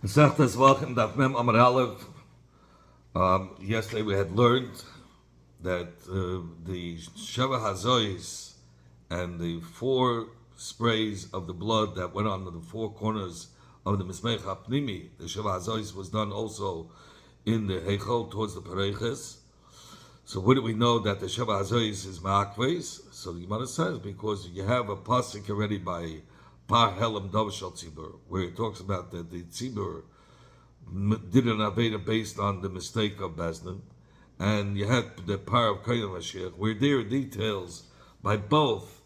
Masechta Zevachim Daf Mem Amar Aleph. Yesterday we had learned that the Sheva Hazois and the four sprays of the blood that went on the four corners of the Mizbeach HaPnimi, the Sheva Hazois was done also in the Heichel towards the Pareches. So where do we know that the Sheva Hazois is Ma'akves? So the Gemara says because you have a pasuk already by Par Helam Dovashal Tzibur, where it talks about that the Tzibur did an Aveda based on the mistake of Bezdin, and you had the Par of Koyim Mashiach, where there are details by both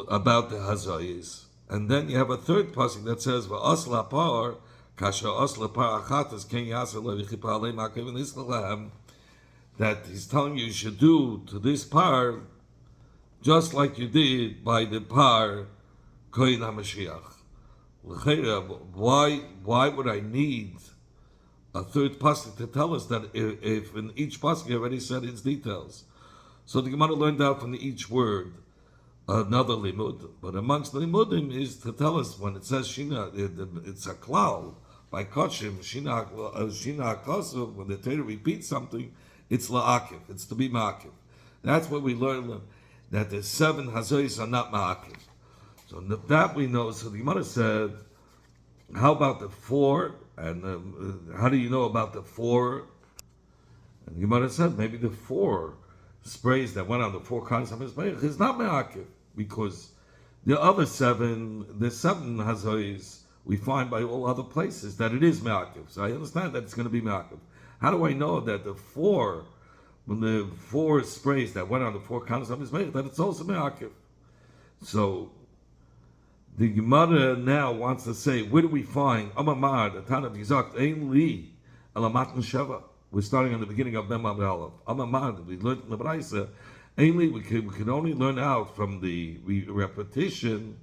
about the Hazayis, and then you have a third pasuk that says V'asla Par Kasha Asla Par Achatas Ken Yasser Levichipa Alei Makav Nisnalahem, that he's telling you should do to this Par just like you did by the Par Koyin HaMashiach. Why would I need a third pasuk to tell us that if in each pasuk he already said its details? So the Gemara learned out from each word another limud, but amongst the limudim is to tell us when it says shina, it's a klal by koshim shina kosuv. When the Torah repeats something, it's la'akiv, it's to be ma'akiv. That's what we learn, that the seven hazois are not ma'akiv. So that we know. So the Gemara said, how about the four? And how do you know about the four? And the Gemara said, maybe the four sprays that went on the four kinds of Mizbeach is not me'akiv, because the other seven, the seven hazois, we find by all other places that it is me'akiv. So I understand that it's going to be me'akiv. How do I know that the four sprays that went on the four kinds of Mizbeach, that it's also me'akiv? So the Gemara now wants to say, where do we find Amamar, the Tana Gizakt, Ein Li, Alamatan Sheva? We're starting on the beginning of Mem Amar Aleph. Amamar, we learned in the Braisa, Ein Li, we can only learn out from the repetition,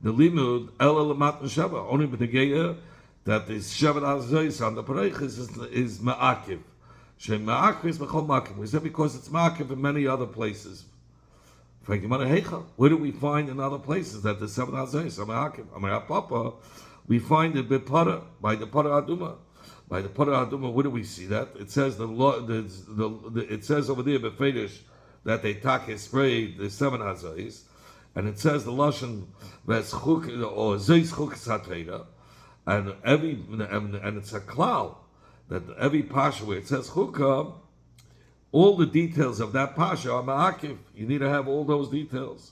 the Limud, El Alamatan Sheva, only with the Geya, that the Sheva Hazois on the Pareiches is Ma'akiv. Shem Ma'akiv is Mechol Ma'akiv. We said because it's Ma'akiv in many other places. Where do we find in other places that the seven hazois are ma'akiv? Papa, we find it by the Para Aduma. By the Para Aduma, where do we see that? It says it says over there befedish that they take sprayed the seven hazois, and it says the lashon v'eschuk or zeischuk satreida, and it's a klal that every pasha where it says chukah, all the details of that pasha are ma'akiv. You need to have all those details.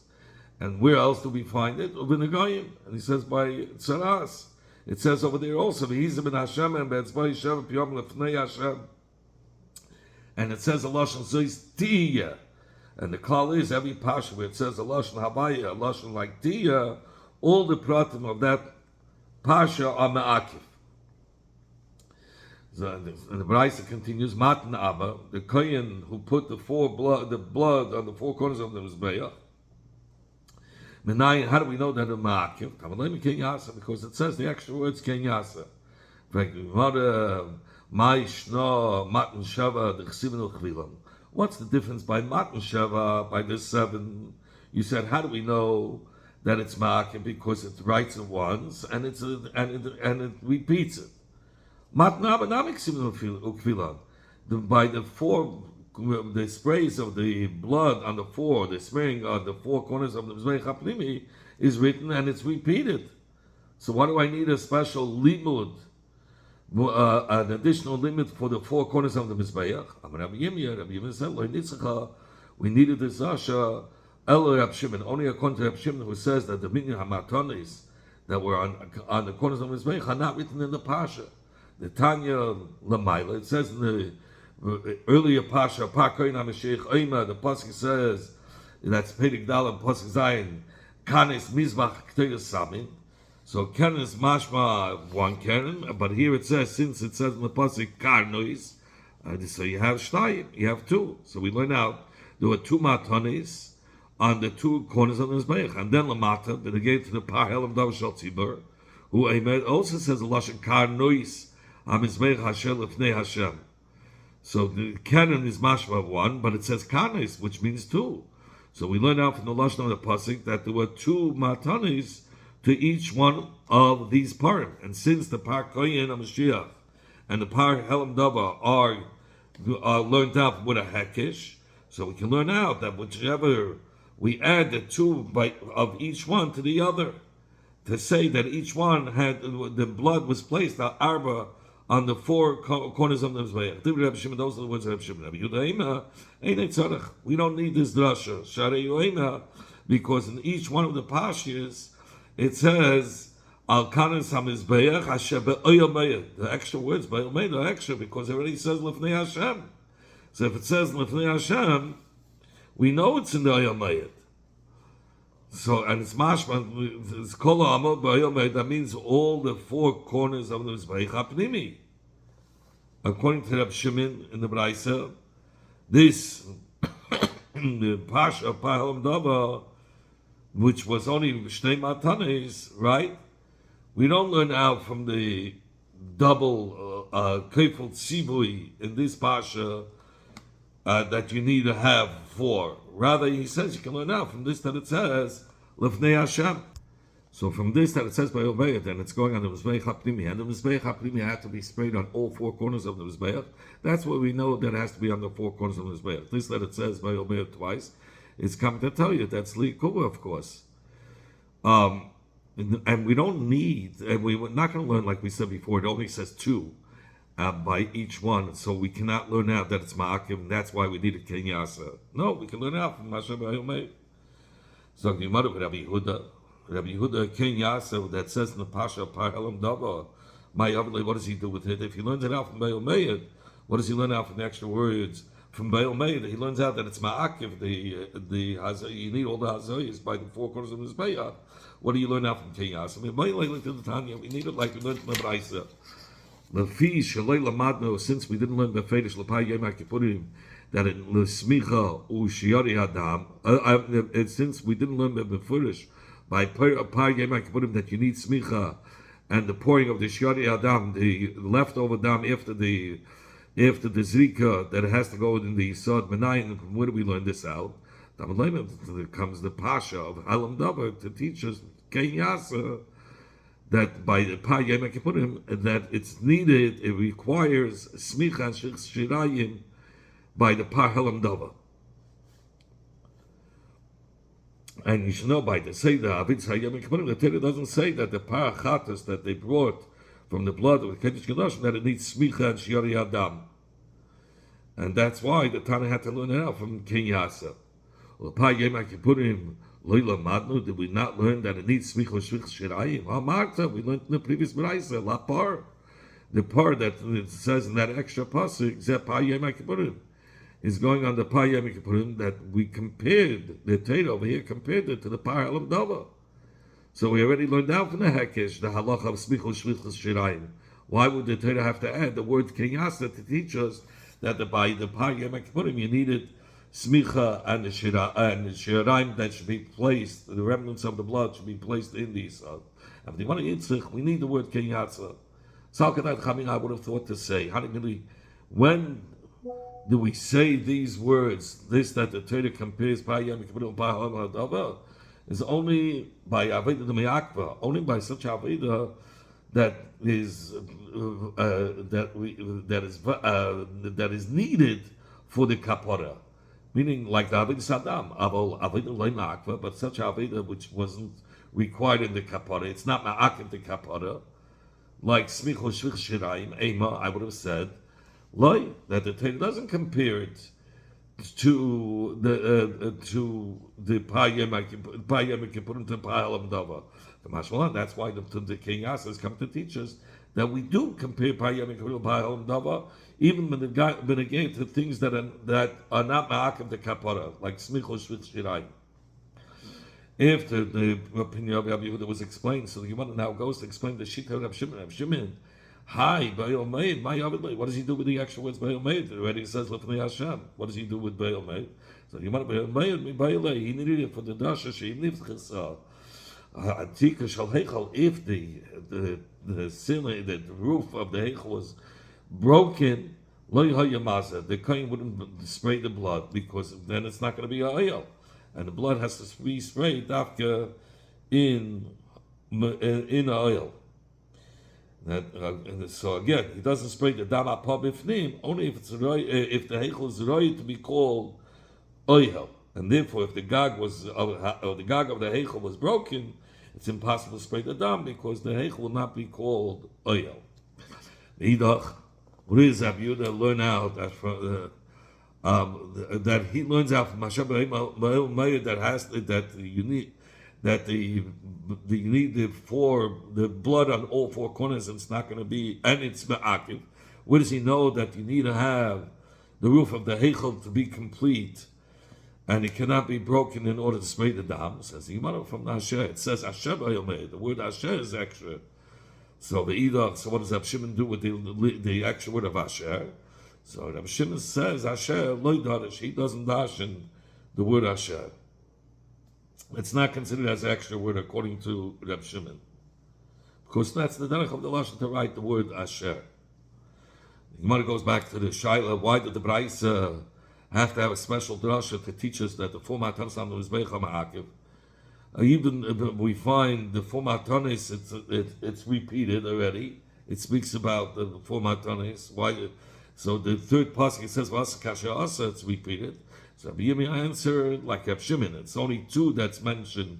And where else do we find it? Uvinagayim. And he says by Tzaras. It says over there also, V'hizah ben Hashem and be'etzvah Yishem p'yom lefnei Hashem. And it says a lashon zois tiyah. And the call is every pasha where it says a lashon habaya, a lashon like tiyah, all the pratim of that pasha are ma'akiv. And the Braisa continues, Matan Abba, the Kohen who put the blood on the four corners of the Mizbeach. How do we know that it's ma'akiv? Because it says the extra words ken yasa. What's the difference by Matan Sheva, by this seven? You said, how do we know that it's ma'akiv? Because it writes it once and it repeats it. By the sprays of the blood on the spraying on the four corners of the Mizbeach HaPnimi is written and it's repeated. So why do I need a special limud, an additional limit for the four corners of the Mizbeach? Rabbi Yirmiyah said, we needed this Zasha, Rab Shimon, only according to Rab Shimon, who says that the minyan hamatonis that were on the corners of the Mizbeach are not written in the Pasha. The Tanya Lamaila, it says in the earlier Pasha, Pakoin HaMashiach Oima, the Pasuk says, that's Pedig Dalam, Pasuk Zayin, Kanes Mizbach K'teres Samin. So Keren is mashma one Keren, but here it says, since it says in the Pasuk Karnois, so you have Shtayim, you have two. So we learn out, there were two matonis on the two corners of the Mizbeach, and then Lamata, that they gave to the Pahelim Davashal Tzibur, who also says the Lashon Karnois, Hashem. So the canon is mashma one, but it says kanis, which means two. So we learn out from the lashon of the pasuk that there were two matanis to each one of these parim. And since the par koyin Mashiach and the par helam dava are learned out with a hekish, so we can learn out that whichever we add the two of each one to the other, to say that each one had the blood was placed arba on the four corners of the mizbeach. Those are the words of Reb Shimon. We don't need this drasha because in each one of the pashas it says al kanas hamizbeach asher be'oyameyed. The extra words be'oyameyed are extra because it already says lefnei Hashem. So if it says lefnei Hashem, we know it's in the oyamayed. So, and it's mashma, it's kol ha'amot ba'oyamayed, that means all the four corners of the mizbeach hapnimi. According to Reb Shimon in the Braisa, this the Pasha Pahalam Dava, which was only Shnei Matanes, right? We don't learn out from the double Kefil Tzivui in this Pasha that you need to have four. Rather, he says you can learn out from this that it says Lefnei Hashem. So from this that it says by Obeyed, and it's going on the Mizbeach HaPnimi, and the Mizbeach HaPnimi had to be sprayed on all four corners of the Mizbeach. That's what we know that it has to be on the four corners of the Mizbeach. This that it says by Obeyed twice is coming to tell you that's Li Kuba, of course. And we don't need, and we're not going to learn like we said before, it only says two by each one, so we cannot learn out that it's Ma'akim, and that's why we need a Kenyasa. No, we can learn out from Masha B'Ayomei. So the Yomadu Rabbi Yehuda King Yasser that says in the Pasha Parhelam Dava, my Avli, what does he do with it? If he learns it out from Be'el Meid, what does he learn out from the extra words from Be'el Meid? He learns out that it's Ma'akiv, you need all the Hazayas by the four corners of his Be'ah. What do you learn out from King Yasser? I mean, like to the Tanya, we need it like we learned from the Braisa. The Fi Shalei Lamadno, since we didn't learn the Fedish Lapai Yom HaKippurim, that in L'Smicha U'Shiyari Adam, since we didn't learn the Fedish, by par Yom HaKippurim that you need smicha and the pouring of the shari adam, the leftover dam after the zrika that it has to go in the yisod menayin. Where do we learn this out? There comes the pasha of Halam Davar to teach us kenyasa that by the par Yom HaKippurim that it's needed. It requires smicha and shirayim by the par Halam Davar. And you should know by the Seder, the Torah doesn't say that the parachatas that they brought from the blood of the Kedesh Kedoshim, that it needs smicha and shiori adam. And that's why the Tana had to learn it out from King Yasa. Did we not learn that it needs smicha and shirayim? We learned in the previous Braisa, la par. The par that it says in that extra pasuk, Zeh par Yom HaKippurim, is going on the Par Yom HaKippurim that we compared, the Torah over here compared it to the Par Halam Dava. So we already learned out from the Hekesh, the halacha of Smichel Shvichus Shirayim. Why would the Torah have to add the word Kenyasa to teach us that by the Par Yom HaKippurim you needed Smicha and the Shirayim that should be placed, the remnants of the blood should be placed in these. And if you want to Yitzchak, we need the word Kenyasa. Salkadat Chamin, I would have thought to say, when do we say these words? This that the Torah compares by Yom Kippur by Halam Hadava is only by Aveda de Me'akva, only by such Aveda that is that is needed for the kapara, meaning like the Aveda Saddam, Aveda le Me'akva, but such Aveda which wasn't required in the kapara. It's not Me'akim the kapara, like Smichol Shvich Shirayim Ema. I would have said. That the Torah doesn't compare it to the Par Yom Kippurim to Par Halam Dava. The Mashmalan, that's why the King Yas has come to teach us that we do compare Par Yom Kippurim to Par Halam Dava, even when again to things that are not Ma'akim the Kapara, like Smichol Shvich Shirayim. After the opinion of Rabbi Yehuda was explained, so the Gemara now goes to explain the Shita of Reb Shimon. Hi, Be'el Meid, my Yavid. What does he do with the extra words Be'el Meid? It already says Lefnei Hashem. What does he do with Be'el Meid? So you want Be'el Meid, Be'el he needed it for the dasha she nifchasa. Atika shal heichal. If the ceiling, the roof of the heichal was broken, lo yamasa, the kohen wouldn't spray the blood because then it's not going to be a oil, and the blood has to be sprayed after in in oil. So again, he doesn't spray the dam apah bifnim only if it's if the heichel is right to be called oil, and therefore if the gag or the gag of the heichel was broken, it's impossible to spray the dam because the heichel will not be called oil. Idach, what is Rabbi Yehuda learn out that from that he learns out from Mashab that has that you need that you need the blood on all four corners, and it's not going to be, and it's me'akiv. Where does he know that you need to have the roof of the heichel to be complete, and it cannot be broken in order to spray the dam? Says the Gemara from Asher. It says Asher b'yomer. The word Asher is extra. So the Idach. So what does Reb Shimon do with the extra word of Asher? So Reb Shimon says Asher loy darish. He doesn't dash in the word Asher. It's not considered as an extra word according to Reb Shimon, because that's the derech of the lashon to write the word Asher. The Gemara goes back to the shaila: why did the Braisa have to have a special drasha to teach us that the four matanos on the mizbeach are ma'akiv? Even we find the four matanos, it's repeated already. It speaks about the four matanos. Why? So the third pasuk it says v'asa kasher asa. It's repeated. So Rabbi answered like Reb Shimon. It's only two that's mentioned.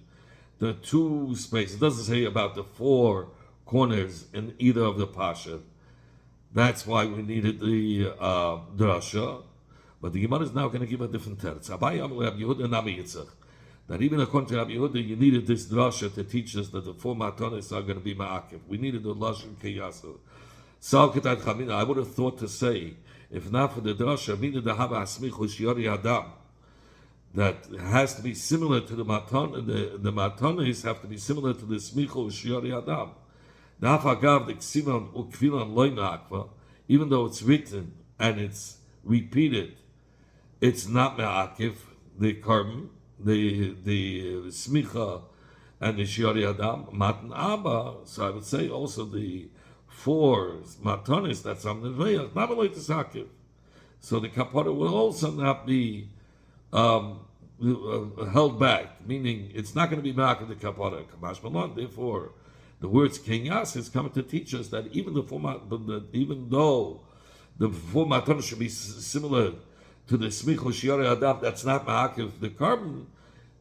The two spaces. It doesn't say about the four corners in either of the pasha. That's why we needed the drasha. But the Gemara is now going to give a different teretz. That even according to Rabbi Yehuda, you needed this drasha to teach us that the four matanos are going to be ma'akiv. We needed the lashon kiyasa. I would have thought to say, if not for the drasha, needed the haba asmichu shiori adam. That has to be similar to the matan. The matanos have to be similar to the smichu shiori adam. The hafagav the ksivan ukvilan loy me'akva. Even though it's written and it's repeated, it's not me'akiv, the carbon, the smicha, and the shiori adam, matan abba. So I would say also the four matanis that's on the veil, not like the sakiv. So the kapara will also not be held back, meaning it's not going to be back in the kapara. Kamash malon. Therefore, the words kenyas is coming to teach us that even even though the four matanos should be similar to the smichu shiori adam, that's not ma'akiv the carbon.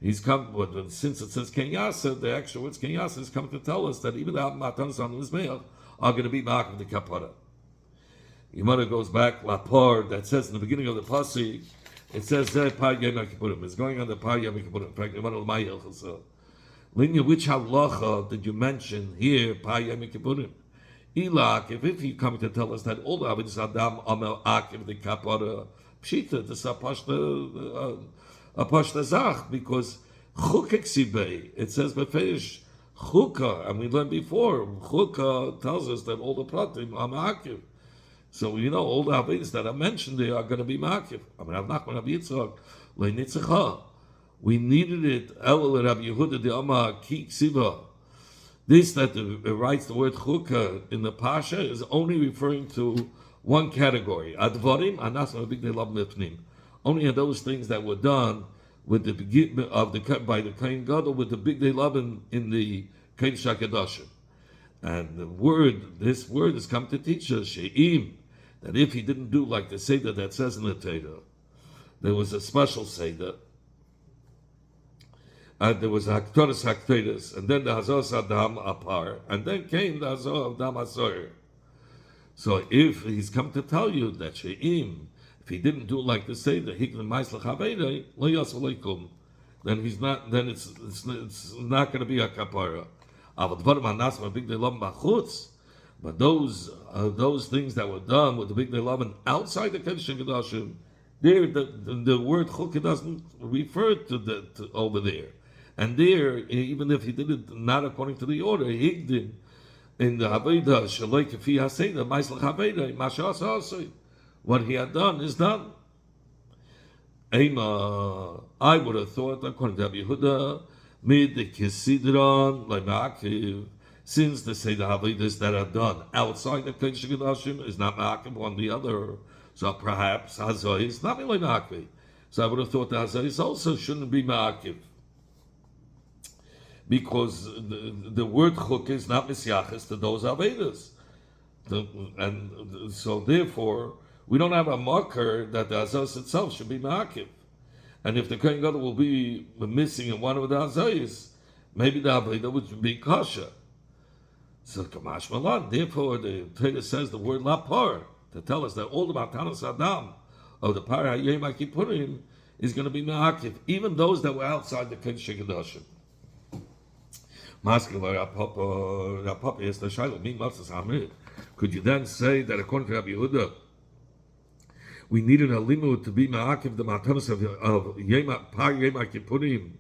He's come, but since it says kenyasa, the actual words kenyasa is coming to tell us that even the matanos on the mizbeach are going to be ma'akiv the kapara. Gemara goes back lapar that says in the beginning of the pasuk, it says that par yom kippurim is going on the par yom kippurim. In fact, Gemara l'mayil chasel. Linya, which halacha did you mention here par yom kippurim? Ilak, if you come to tell us that all the avodas adam amel akiv the kapara pshita, this apashta zach, because chukah ksibei, it says beferish chukah, and we learned before chukah tells us that all the pratim are ma'akiv. So you know all the avodas that are mentioned there are going to be ma'akiv. I mean, Rav Nachman, Rabbi Yitzchak, le'nitzecha. We needed it. El Rabbi Yehuda the Amar ki ksiva. This that writes the word chukah in the pasha is only referring to one category. Advarim anasma big they love mifnim. Only in those things that were done with the beginning of by the Kohen Gadol with the big they love in the Kodesh HaKadoshim. And this word has come to teach us she'im, that if he didn't do like the seder that says in the Torah, there was a special seder. And there was a Haktoris Haktoris, and then the Hazos Adam Apar, and then came the Hazor Adam Asor. So if he's come to tell you that She'im, if he didn't do like the Seder, then he's not. Then it's not going to be a kapara. But those things that were done with the big delavin outside the Kodesh HaKadoshim, there the word chukah doesn't refer to over there. And there, even if he did it not according to the order, he did in the Haveda, Shaloi Kefi HaSeder, Maislach Haveda, Mashas HaSei. What he had done is done. Ema, I would have thought, according to Rabbi Yehuda, mid the Kisidron, like Ma'akiv, since the Seder Havedas that are done outside the Kodesh HaKadoshim is not Ma'akiv on the other, so perhaps Hazoi is not like Ma'akiv. So I would have thought the Hazoi also shouldn't be Ma'akiv. because the word chuk is not misyachis to those avedas. And so therefore, we don't have a marker that the azos itself should be ma'akiv. And if the Kohen Gadol will be missing in one of the azayis, maybe the aveda would be kosher. So Kamash Malan. Therefore, the Torah says the word lapar to tell us that all the matanos adam of the par hayom kippurim is going to be ma'akiv, even those that were outside the Kodesh Kedoshim. Papa is the Shiloh. Could you then say that according to Rabbi Yehuda, we needed a limud to be ma'akiv the matanos of par hayom kippurim?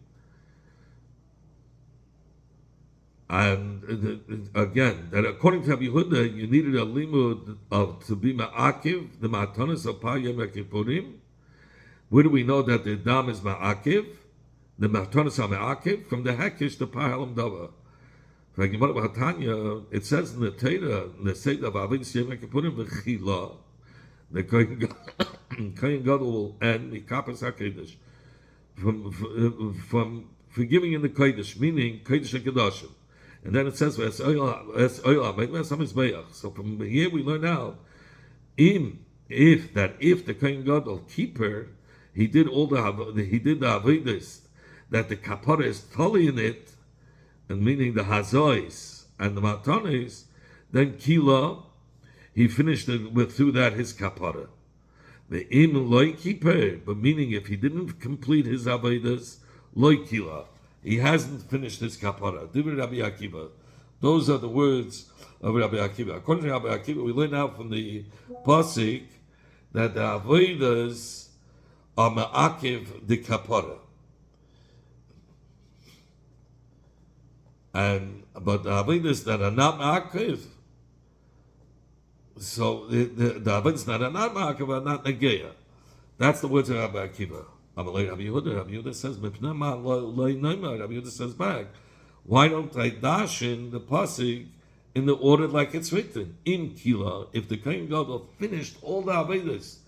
And again, that according to Rabbi Yehuda, you needed a limud of to be ma'akiv the matanos of par hayom kippurim. Where do we know that the dam is ma'akiv? The matanos are ma'akiv from the hekish to par halam dava. It says in the Torah, in the Seder of Avos Yom Kippurim v'chila, the Kohen Gadol will end mikapas hakodesh from forgiving in the kodesh, meaning kodesh hakedoshim. And then it says, so from here we learn out, if the Kohen Gadol keeper, he did the avodas, that the kapara is totally in it, and meaning the hazois and the matanis, then kila, he finished it with through that his kapara. The im loy keeper, but meaning if he didn't complete his avodas, loy kila. He hasn't finished his kapara. Divri Rabbi Akiva. Those are the words of Rabbi Akiva. According to Rabbi Akiva, we learn out from the pasuk that the avodas are ma'akiv the kapara, but the avodas that are not ma'akiv, so the avodas that are not ma'akiv are not negeya. That's the words of Rabbi Akiva. Rabbi Yehuda says, Rabbi Yehuda says back, why don't I dash in the pasuk in the order like it's written? In Kila, if the Kohen Gadol finished all the avodas,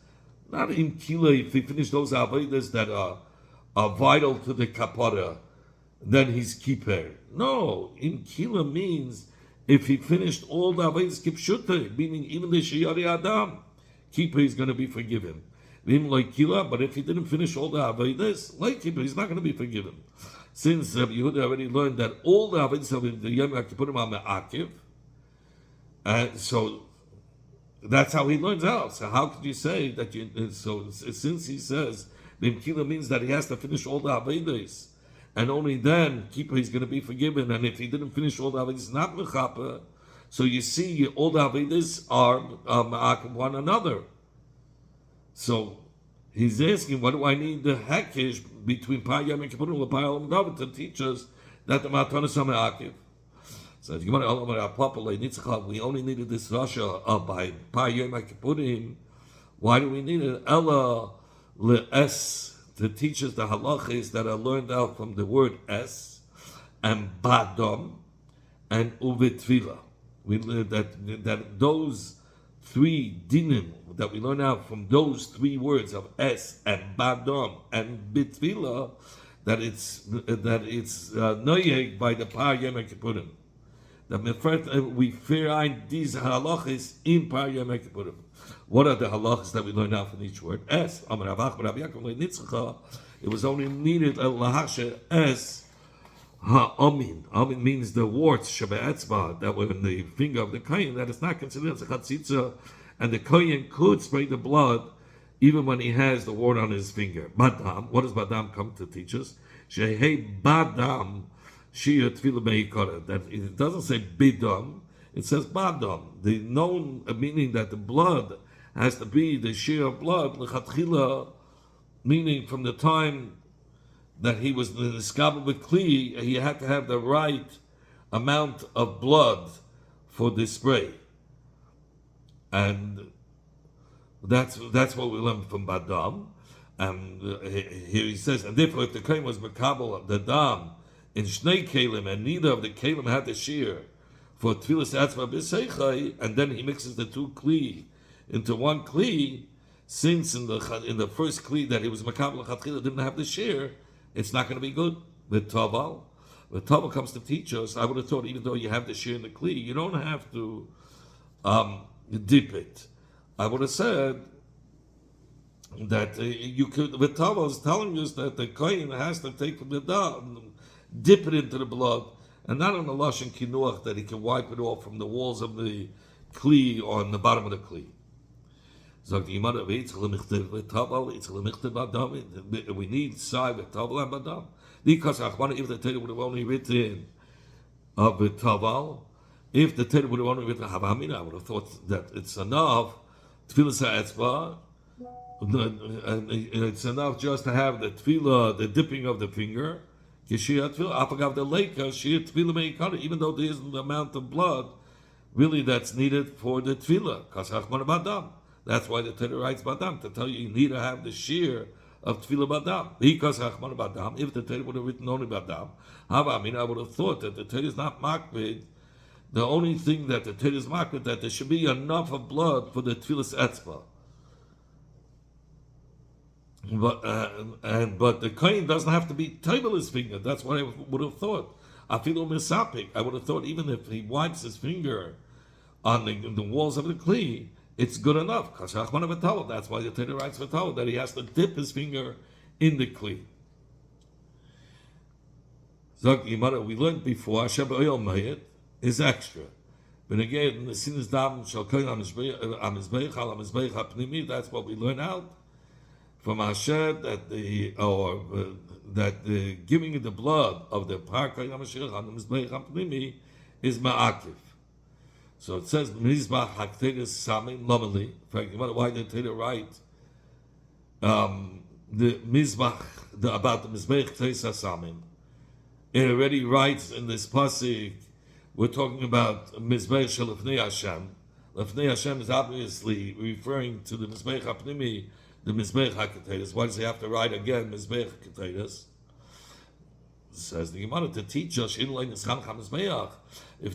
not in Kila, if he finished those avodas that are vital to the kapara, then he's kiper. No, in Kila means if he finished all the avodas kipshuta, meaning even the sheyari adam, kiper is going to be forgiven. But if he didn't finish all the avodas, like him, he's not going to be forgiven. Since Yehuda already learned that all the avodas of the Yom Kippurim are me'akiv, and so that's how he learns out. So how could you say that you? So since he says the Mkila means that he has to finish all the avodas, and only then keeper is going to be forgiven. And if he didn't finish all the avodas, not mechaper. So you see, all the avodas are me'akiv one another. So he's asking, what do I need the hekish between Par Yom Kippurim and Par Halam David to teach us that the matanos are me'akiv? So we only needed this rasha by Par Yom Kippurim. Why do we need it? Ella le'es, to teach us the halachas that are learned out from the word es and badam and uvetvila. We learned that those three dinim that we learn out from those three words of es and badam and bitvila, that it's noyeg by the Par Yom Kippurim. That we fear these halachas in Par Yom Kippurim. What are the halachas that we learn out from each word? Es. It was only needed a lahasha es ha'amin. Amin means the warts shebe'etzba that were in the finger of the kohen. That is not considered as a chatzitza, and the kohen could spray the blood even when he has the wart on his finger. Badam. What does badam come to teach us? Shehei badam shia tefillah meikara. That it doesn't say bidam. It says badam. The known meaning that the blood has to be the shear of blood lechatchila, meaning from the time that he was in the skabel b'kli, he had to have the right amount of blood for the spray, and that's what we learn from Badam. And here he says, and therefore, if the kohen was mekabel the dam in shnei kelim, and neither of the kelim had the shear for tfilas atzma b'seichai, and then he mixes the two kli into one kli, since in the first kli that he was mekabel chatchila didn't have the shear, it's not going to be good with Taval. When Tava comes to teach us, I would have thought even though you have the shear in the kli, you don't have to dip it. I would have said that you could. With Tava is telling us that the kohen has to take from the dam, dip it into the blood, and not on the lashon kinuach that he can wipe it off from the walls of the kli or on the bottom of the kli. Sagt die Gemara, we need side with taval and badam. Because Achmana, if the Torah would have only written of taval, if the Torah would have only written havamina, I would have thought that it's enough. Tefillah etzba, it's enough just to have the tefillah, the dipping of the finger. Even though there isn't the amount of blood really that's needed for the tefillah, because Achmana badam. That's why the Torah writes badam, to tell you need to have the shear of tefillah badam. Because Achmana badam, if the Torah would have written only badam, I would have thought that the Torah is not makbid. The only thing that the Torah is makbid, that there should be enough of blood for the tefillas etzba. But the kohen doesn't have to be table his finger. That's what I would have thought. Afilu misapik. I would have thought even if he wipes his finger on the walls of the kli, it's good enough. That's why the Torah writes v'tawel, that he has to dip his finger in the kli. We learned before Hashem oil mayit is extra. But again, the sin is dam shall kohen amizbeich al amizbeich hapnimi. That's what we learn out from Hashem, that the giving of the blood of the par kohen HaMashiach on the mizbeich hapnimi is ma'akiv. So it says Mizbach Hakteris Samin Lomeli. In fact, why did the Torah write the Mizbach about the Mizbech Teisa Samin? It already writes in this pasuk. We're talking about Mizbech Shalifnei Hashem. Lifnei Hashem is obviously referring to the Mizbech Hapnimi, the Mizbech Hakteris. Why does he have to write again Mizbech Hakteris? Says the Gemara to teach us if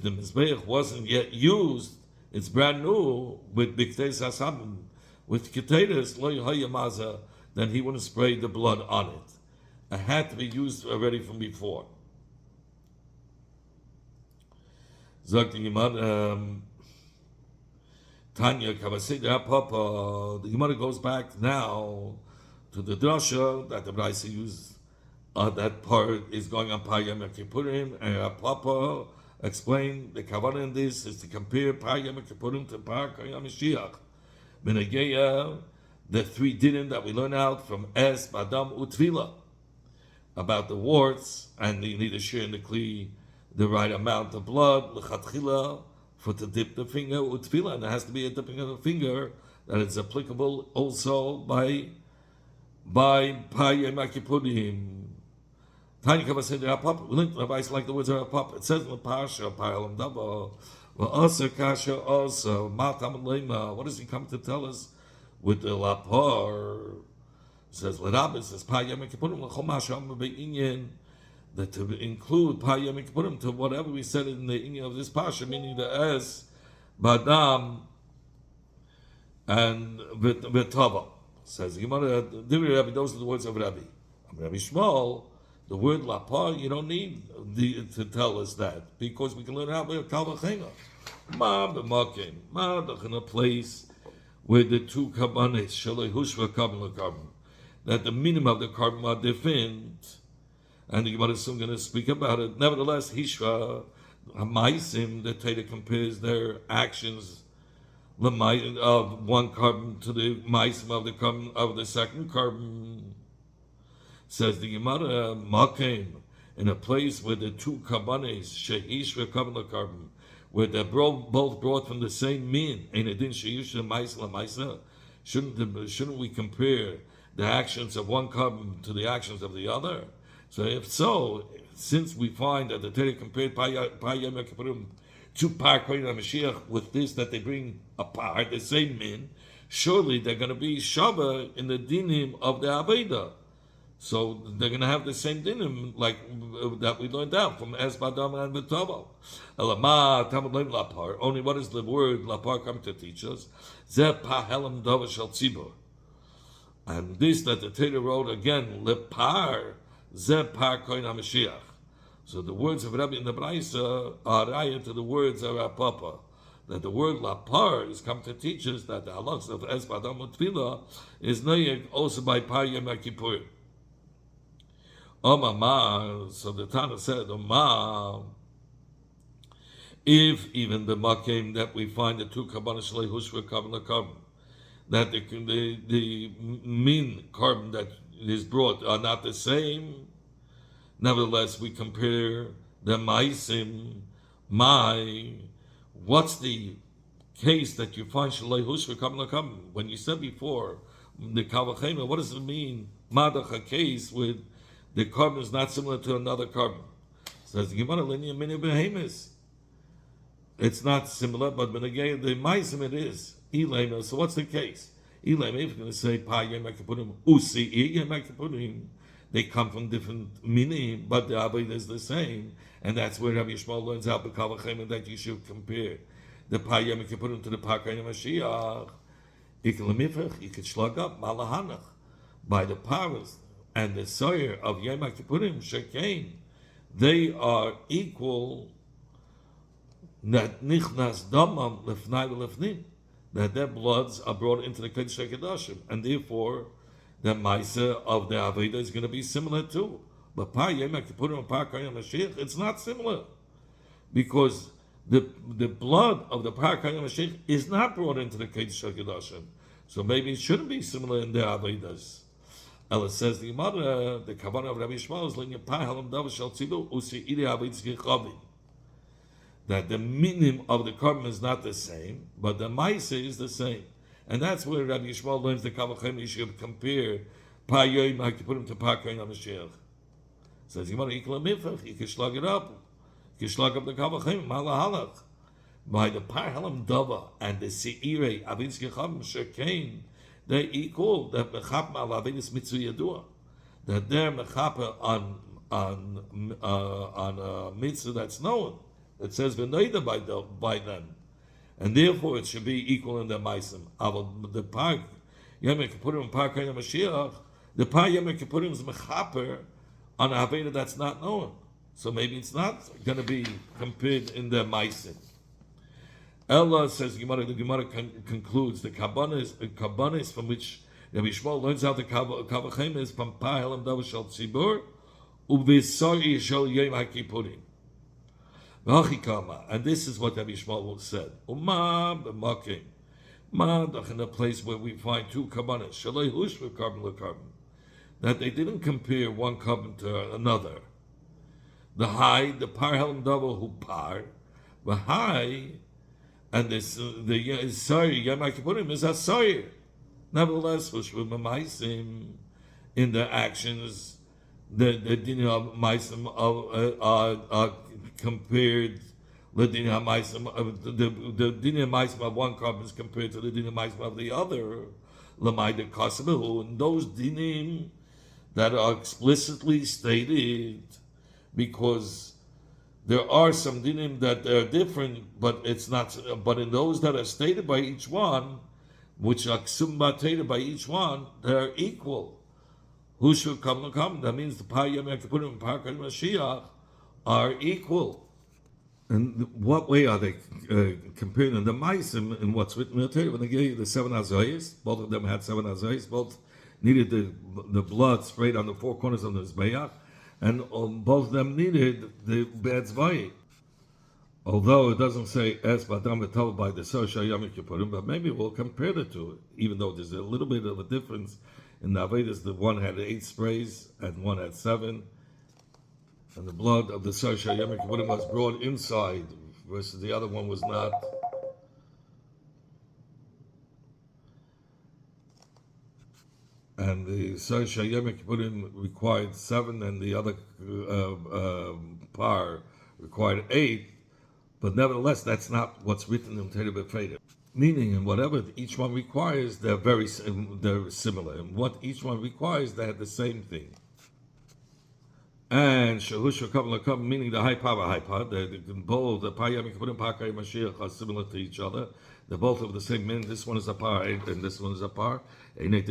the mizbeach wasn't yet used, it's brand new with biktei sasam, with keteris lo yamaza, then he wouldn't spray the blood on it. It had to be used already from before. Sagt the Gemara, Tanya Kavasida Papa. The Gemara goes back now to the drasha that the Braisa used. That part is going on Par Yom Kippurim, and Papa explained the kavanah in this is to compare Par Yom Kippurim to Par Yom Mashiach. Benegeya, the three dinim that we learn out from Es, Badam, Utvila, about the warts, and you need to share in the kli the right amount of blood, L'chatchila, for to dip the finger, Utvila, and there has to be a dipping of the finger that is applicable also by Par Yom Kippurim. Tiny Kava said the Papa. We link the advice like the words of Papa. It says in the Pasha, Payalam Daba, also Kasha also Matam Lema. What does he come to tell us with the Lapar? It says Ladabis says Payam Kippurim Lachomasham Be'inyan, that to include Payam Kippurim to whatever we said in the Inyan of this Pasha, meaning the Es, Badam, and Vitava. Says Gemara, those are the words of Rabbi. Rabbi Shmuel. The word lapar, you don't need to tell us that, because we can learn how to kalvachenga. Ma b'makim, ma in a place where the two karbanes shalei hushva carbon carbon, that the minimum of the carbon are different, and the Gemara is soon going to speak about it. Nevertheless, hishva hamaisim, the Torah compares their actions of one carbon to the maisim of the carbon of the second carbon. Says the Gemara, Makim, in a place where the two karbanes, she'ish v'karbon carbon, where they're both brought from the same min, in adin she'ish l'maisa, shouldn't we compare the actions of one carbon to the actions of the other? So if so, since we find that the Torah compared Par Yom Kippurim to Par Kohen HaMashiach with this, that they bring apart the same min, surely they're going to be Shabbat in the dinim of the Aveda. So they're going to have the same dinim like that we learned out from Es Badam and V'Tavo. Elama Tamad Leim Lapar. Only what is the word Lapar come to teach us? Zeh Pahelam Dava Shal Tzibur. And this that the Torah wrote again, Lepar Zeh Par Kohen HaMashiach. So the words of Rabbi in the Braisa are raya to the words of our Papa. That the word lapar is come to teach us that the halachas of es b'adam u'tfila is noyeg also by par Yom Kippur. Ma, so the Tana said, Ma, if even the makim that we find the two kabbalah shalei hushva carbon that the mean carbon that is brought are not the same, nevertheless we compare the maisim, what's the case that you find shalei hushva carbon when you said before the kavachema, what does it mean? Madach case with the carbon is not similar to another carbon. Says the Gemara linear mini behemoths. It's not similar, but the maisim it is. Elema. So what's the case? Elema, if you're going to say pa yemakipurim usi yemakipurim, they come from different meaning, but the avodah is the same, and that's where Rabbi Yishmael learns out b'kavachem that you should compare the pa yemakipurim to the pa kayim Mashiach. You could slug up malahanach by the powers and the soyer of Yom Kippurim Shekain. They are equal. That nichnas damam lefnai lefnim, that their bloods are brought into the Kodesh HaKadoshim, and therefore the Maisa of the Aveda is going to be similar too. But Pa Yom Kippurim and Pa Kayim Mashiach, it's not similar, because the blood of the Pa Kayim Mashiach is not brought into the Kodesh HaKadoshim, so maybe it shouldn't be similar in their Avedas. Ella says the Gemara, the Kavanah of Rabbi Yishmael is like Pa Halam Dav Shal Tzilu Usi Iri Avedis Gechavim. That the meaning of the carbon is not the same, but the Maisa is the same. And that's where Rabbi Yishmael learns the Kavachem, you should compare Pa Yom HaKippurim to Pa Kayim HaMashiach. Says, you can slug it up. You can slug up the Kavachem, Malahalach. By the Par Halam Dava and the Seirei, Avin's Gechavim, Shekain, they're equal. That Mechap Al Avin's Mitzu Yadua. That they're Mechapa on a mitzvah that's known. It says v'noida by them, and therefore it should be equal in the ma'asim. The par Yom Kippurim and par Kayim Mashiach, the par Yom Kippurim is mechaper on a haveda that's not known, so maybe it's not going to be compared in the ma'asim. Ella says the Gemara concludes the kabbanis from which Rabbi Yishmael learns how the kavachem is from par helam davar shel tzibur u'v'sari shel Yom HaKippurim. And this is what Rabbi Yishmael said. In a place where we find two kabbanas, shalei hushva carbon lekarbon, that they didn't compare one carbon to another. The high, the par helam davar hu par, the high, and the sorry Yom Kippurim is a sorry. Nevertheless, hushva mamaisim in their actions, the dinim of maisim are compared the dinim maisim of one carbon is compared to the dinim maisim of the other. L'mayda kasabehu, and those dinim that are explicitly stated, because there are some dinim that are different, but it's not. But in those that are stated by each one, which are ksumbated by each one, they are equal. Who should come? That means the Pa Yom Kippurim and Pa Kayim Mashiach are equal. And what way are they comparing the Maisim and what's written in the Torah? When they gave the 7 Azayis, both of them had 7 Azayis, both needed the blood sprayed on the 4 corners of the Zbeach, and both of them needed the Be'etzvayit. Although it doesn't say Es Badam V'Tov by the Sosha Yom Kippurim, but maybe we'll compare the two, even though there's a little bit of a difference. In the Avedas, the one had 8 sprays and one had 7. And the blood of the Sosha Yom Kippurim was brought inside, versus the other one was not. And the Sosha Yom Kippurim required 7, and the other par required 8. But nevertheless, that's not what's written in Torah B'Freida. Meaning, in whatever each one requires, they're similar. And what each one requires, they have the same thing. And Shahusha Kabbalah, meaning the high power, both the Pa Yom Kippurim and Pa Kayim Mashiach are similar to each other. They're both of the same meaning. This one is a par, and this one is a par. Shouldn't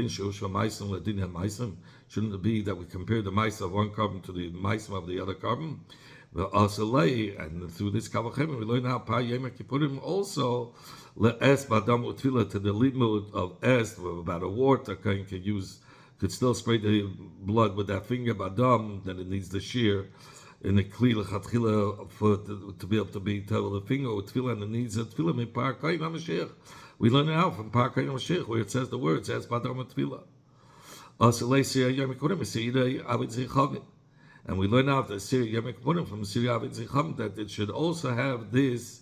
it be that we compare the mice of one carbon to the mice of the other carbon? And through this Kavachem, we learn how Par Yom Kippurim also le'es b'adam u'tefillah, to the limud of es, about a wart that could still spray the blood with that finger b'adam, then it needs the shear in the kli lechatchila to be able to be tell the finger with tefillah, and it needs a tefillah in Par Kain HaMashiach. We learn it out from Par Kain HaMashiach, where it says the words es b'adam u'tefillah. And we learn out the Siri Yom Kippurim from Siri Avid Zevachim that it should also have these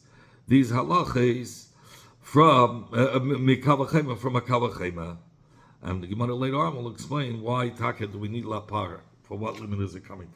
halachas from mikavachema, from a kavachema. And the Gemara later on will explain why taka do we need lapar, for what limit is it coming for.